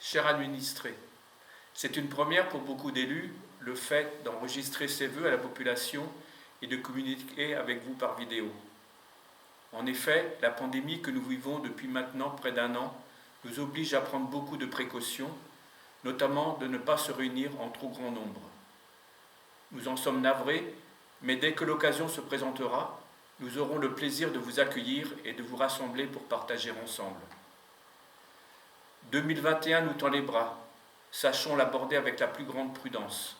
Chers administrés, c'est une première pour beaucoup d'élus, le fait d'enregistrer ses vœux à la population et de communiquer avec vous par vidéo. En effet, la pandémie que nous vivons depuis maintenant près d'un an nous oblige à prendre beaucoup de précautions, notamment de ne pas se réunir en trop grand nombre. Nous en sommes navrés, mais dès que l'occasion se présentera, nous aurons le plaisir de vous accueillir et de vous rassembler pour partager ensemble. 2021 nous tend les bras, sachons l'aborder avec la plus grande prudence.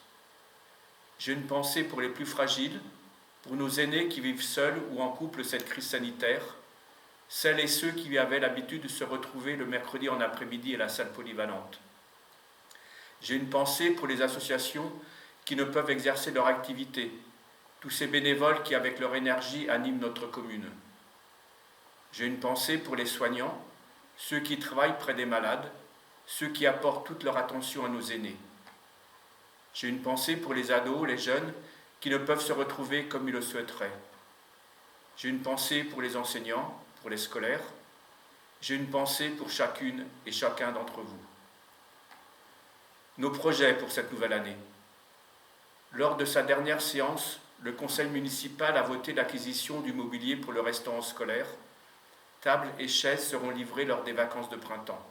J'ai une pensée pour les plus fragiles, pour nos aînés qui vivent seuls ou en couple cette crise sanitaire, celles et ceux qui avaient l'habitude de se retrouver le mercredi en après-midi à la salle polyvalente. J'ai une pensée pour les associations qui ne peuvent exercer leur activité, tous ces bénévoles qui, avec leur énergie, animent notre commune. J'ai une pensée pour les soignants, ceux qui travaillent près des malades, ceux qui apportent toute leur attention à nos aînés. J'ai une pensée pour les ados, les jeunes, qui ne peuvent se retrouver comme ils le souhaiteraient. J'ai une pensée pour les enseignants, pour les scolaires. J'ai une pensée pour chacune et chacun d'entre vous. Nos projets pour cette nouvelle année. Lors de sa dernière séance, le conseil municipal a voté l'acquisition du mobilier pour le restaurant scolaire. Tables et chaises seront livrées lors des vacances de printemps.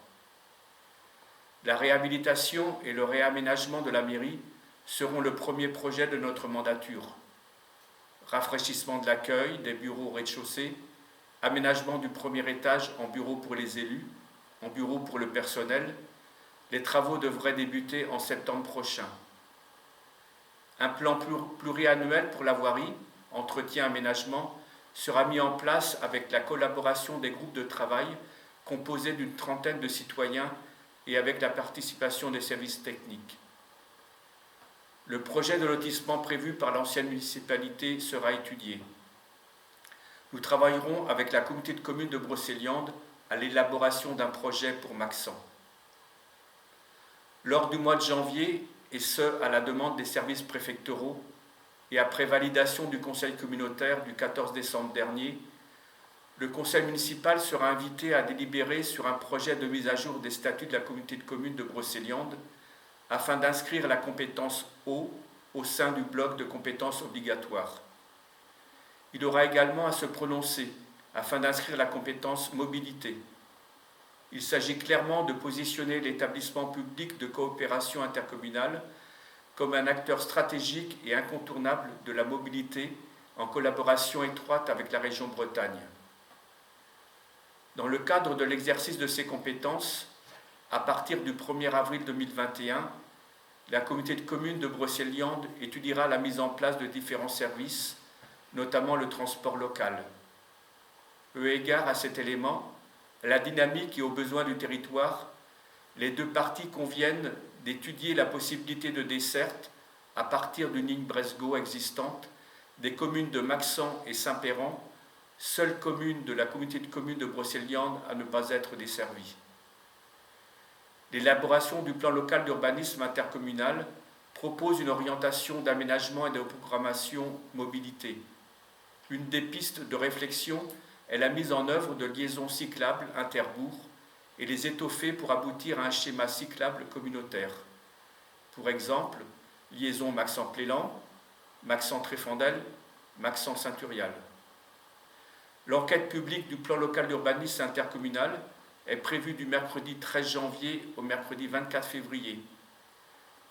La réhabilitation et le réaménagement de la mairie seront le premier projet de notre mandature. Rafraîchissement de l'accueil, des bureaux au rez-de-chaussée, aménagement du premier étage en bureau pour les élus, en bureau pour le personnel. Les travaux devraient débuter en septembre prochain. Un plan pluriannuel pour la voirie, entretien, aménagement, sera mis en place avec la collaboration des groupes de travail composés d'une trentaine de citoyens et avec la participation des services techniques. Le projet de lotissement prévu par l'ancienne municipalité sera étudié. Nous travaillerons avec la communauté de communes de Brocéliande à l'élaboration d'un projet pour Maxent. Lors du mois de janvier, et ce à la demande des services préfectoraux, et après validation du conseil communautaire du 14 décembre dernier, le conseil municipal sera invité à délibérer sur un projet de mise à jour des statuts de la communauté de communes de Brocéliande afin d'inscrire la compétence eau au sein du bloc de compétences obligatoires. Il aura également à se prononcer afin d'inscrire la compétence mobilité. Il s'agit clairement de positionner l'établissement public de coopération intercommunale comme un acteur stratégique et incontournable de la mobilité en collaboration étroite avec la région Bretagne. Dans le cadre de l'exercice de ces compétences, à partir du 1er avril 2021, la communauté de communes de Brocéliande étudiera la mise en place de différents services, notamment le transport local. Eu égard à cet élément, à la dynamique et aux besoins du territoire, les deux parties conviennent d'étudier la possibilité de desserte, à partir d'une ligne Bresgo existante, des communes de Maxent et Saint-Péran, seule commune de la communauté de communes de Brocéliande à ne pas être desservie. L'élaboration du plan local d'urbanisme intercommunal propose une orientation d'aménagement et de programmation mobilité. Une des pistes de réflexion est la mise en œuvre de liaisons cyclables interbourgs et les étoffer pour aboutir à un schéma cyclable communautaire. Pour exemple, liaison Maxent-Plélan, Maxent-Tréfandel, Maxent-Saint-Urial. L'enquête publique du plan local d'urbanisme intercommunal est prévue du mercredi 13 janvier au mercredi 24 février.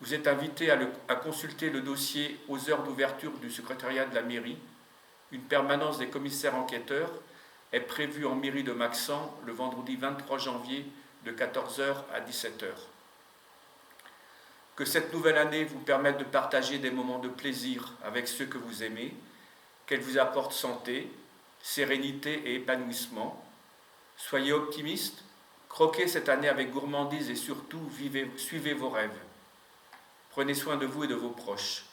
Vous êtes invités à consulter le dossier aux heures d'ouverture du secrétariat de la mairie. Une permanence des commissaires enquêteurs est prévue en mairie de Maxent le vendredi 23 janvier de 14h à 17h. Que cette nouvelle année vous permette de partager des moments de plaisir avec ceux que vous aimez, qu'elle vous apporte santé, sérénité et épanouissement. Soyez optimistes, croquez cette année avec gourmandise et surtout suivez vos rêves. Prenez soin de vous et de vos proches.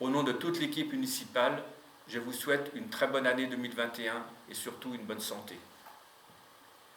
Au nom de toute l'équipe municipale, je vous souhaite une très bonne année 2021 et surtout une bonne santé.